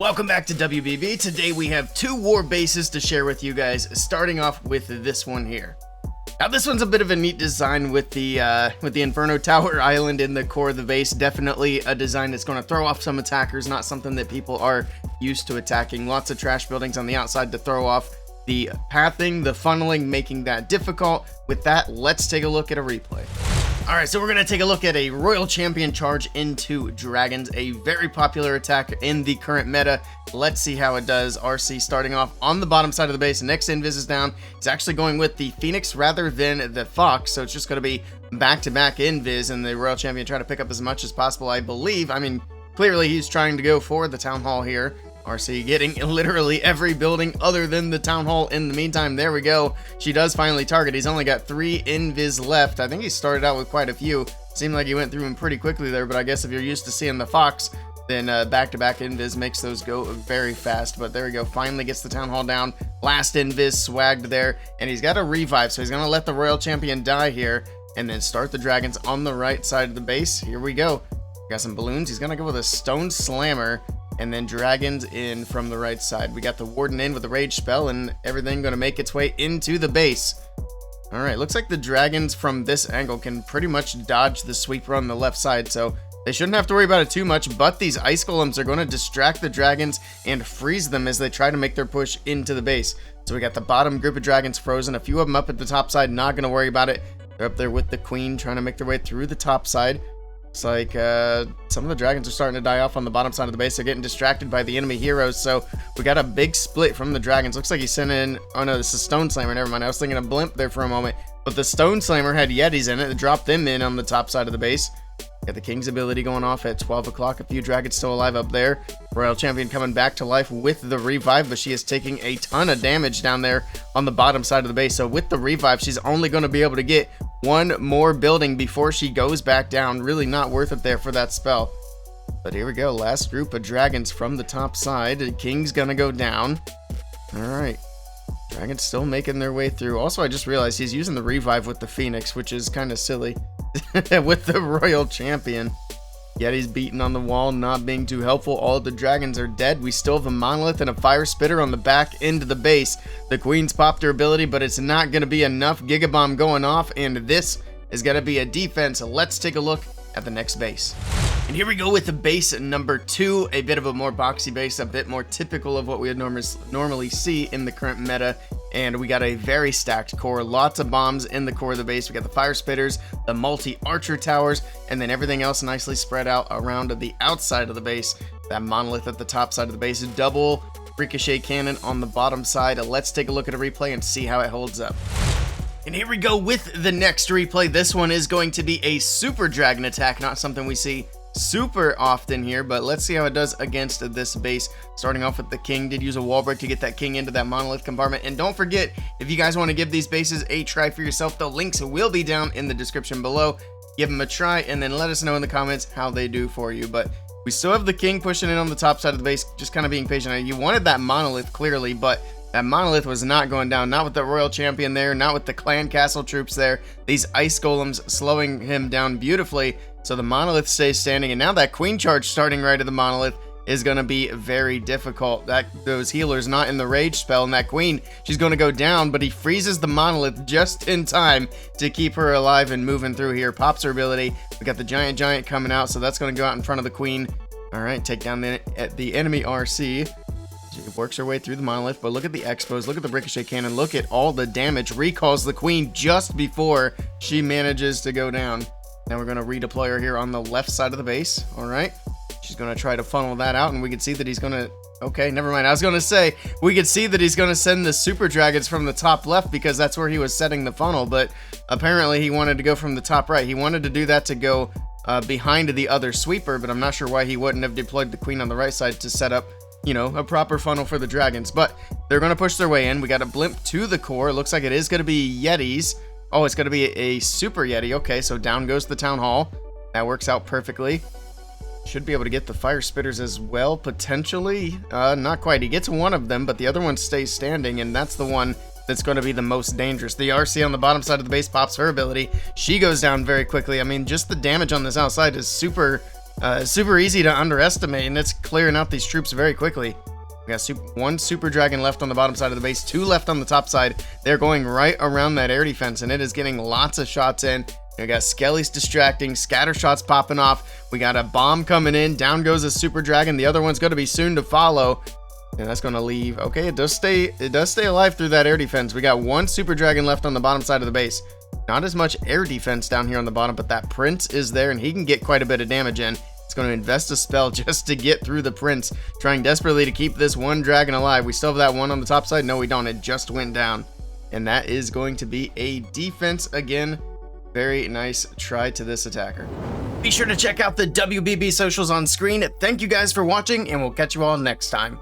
Welcome back to WBB. Today we have two war bases to share with you guys, starting off with this one here. Now this one's a bit of a neat design with the Inferno Tower Island in the core of the base. Definitely a design that's going to throw off some attackers, not something that people are used to attacking. Lots of trash buildings on the outside to throw off the pathing, the funneling, making that difficult. With that, let's take a look at a replay. Alright, so we're going to take a look at a Royal Champion charge into Dragons, a very popular attack in the current meta. Let's see how it does. RC starting off on the bottom side of the base. Next invis is down. It's actually going with the Phoenix rather than the Fox, so it's just going to be back-to-back invis, and the Royal Champion trying to pick up as much as possible, I believe. I mean, clearly he's trying to go for the Town Hall here. RC getting literally every building other than the Town Hall in the meantime. There we go. She does finally target. He's only got 3 invis left. I think he started out with quite a few. Seemed like he went through them pretty quickly there, but I guess if you're used to seeing the Fox, then back-to-back invis makes those go very fast. But there we go. Finally gets the Town Hall down. Last invis swagged there, and he's got a revive, so he's going to let the Royal Champion die here and then start the Dragons on the right side of the base. Here we go. Got some balloons. He's going to go with a Stone Slammer. And then Dragons in from the right side. We got the Warden in with a Rage spell, and everything going to make its way into the base. Alright, looks like the Dragons from this angle can pretty much dodge the sweeper on the left side, so they shouldn't have to worry about it too much, but these Ice Golems are going to distract the Dragons and freeze them as they try to make their push into the base. So we got the bottom group of Dragons frozen, a few of them up at the top side, not going to worry about it. They're up there with the Queen trying to make their way through the top side. It's like some of the Dragons are starting to die off on the bottom side of the base. They're getting distracted by the enemy heroes, so we got a big split from the Dragons. Looks like he sent in... Oh no, this is Stone Slammer. Never mind. I was thinking of Blimp there for a moment. But the Stone Slammer had Yetis in it. It dropped them in on the top side of the base. Got the King's ability going off at 12 o'clock. A few Dragons still alive up there. Royal Champion coming back to life with the revive, but she is taking a ton of damage down there on the bottom side of the base. So with the revive, she's only going to be able to get one more building before she goes back down. Really not worth it there for that spell. But here we go. Last group of Dragons from the top side. The King's going to go down. All right. Dragons still making their way through. Also, I just realized he's using the revive with the Phoenix, which is kind of silly. With the Royal Champion. Yeti's beating on the wall, not being too helpful. All of the Dragons are dead. We still have a Monolith and a Fire Spitter on the back end of the base. The Queen's popped her ability, but it's not going to be enough. Gigabomb going off, and this is going to be a defense. Let's take a look at the next base. And here we go with the base number 2, a bit of a more boxy base, a bit more typical of what we would normally see in the current meta. And we got a very stacked core, lots of bombs in the core of the base. We got the Fire Spitters, the multi-archer towers, and then everything else nicely spread out around the outside of the base. That Monolith at the top side of the base, double Ricochet Cannon on the bottom side. Let's take a look at a replay and see how it holds up. And here we go with the next replay. This one is going to be a Super Dragon attack, not something we see super often here, but let's see how it does against this base. Starting off with the King, did use a wall break to get that King into that Monolith compartment. And don't forget, if you guys want to give these bases a try for yourself, the links will be down in the description below. Give them a try and then let us know in the comments how they do for you. But we still have the King pushing in on the top side of the base, just kind of being patient. Now, you wanted that Monolith clearly, but that Monolith was not going down, not with the Royal Champion there, not with the Clan Castle troops there. These Ice Golems slowing him down beautifully. So the Monolith stays standing, and now that Queen charge starting right at the Monolith is going to be very difficult. Those healers not in the Rage spell, and that Queen, she's going to go down, but he freezes the Monolith just in time to keep her alive and moving through here. Pops her ability. We got the Giant coming out, so that's going to go out in front of the Queen. All right, take down the enemy RC. She works her way through the Monolith, but look at the expos, look at the Ricochet Cannon, look at all the damage. Recalls the Queen just before she manages to go down. Now we're going to redeploy her here on the left side of the base. All right. She's going to try to funnel that out, and we can see that he's going to... Okay, never mind. I was going to say, we could see that he's going to send the Super Dragons from the top left because that's where he was setting the funnel, but apparently he wanted to go from the top right. He wanted to do that to go behind the other sweeper, but I'm not sure why he wouldn't have deployed the Queen on the right side to set up, you know, a proper funnel for the Dragons. But they're going to push their way in. We got a Blimp to the core. It looks like it is going to be Yetis. Oh, it's going to be a Super Yeti. Okay, so down goes the Town Hall. That works out perfectly. Should be able to get the Fire Spitters as well, potentially. Not quite. He gets one of them, but the other one stays standing, and that's the one that's going to be the most dangerous. The RC on the bottom side of the base pops her ability. She goes down very quickly. I mean, just the damage on this outside is super Super easy to underestimate, and it's clearing out these troops very quickly. We got one super dragon left on the bottom side of the base, 2 left on the top side. They're going right around that air defense, and it is getting lots of shots in. We got Skelly's distracting, scatter shots popping off. We got a bomb coming in. Down goes a super dragon. The other one's going to be soon to follow, and that's going to leave. Okay, it does stay alive through that air defense. We got 1 super dragon left on the bottom side of the base. Not as much air defense down here on the bottom, but that prince is there, and he can get quite a bit of damage in. It's going to invest a spell just to get through the prince, trying desperately to keep this 1 dragon alive. We still have that one on the top side. No, we don't. It just went down. And that is going to be a defense again. Very nice try to this attacker. Be sure to check out the WBB socials on screen. Thank you guys for watching, and we'll catch you all next time.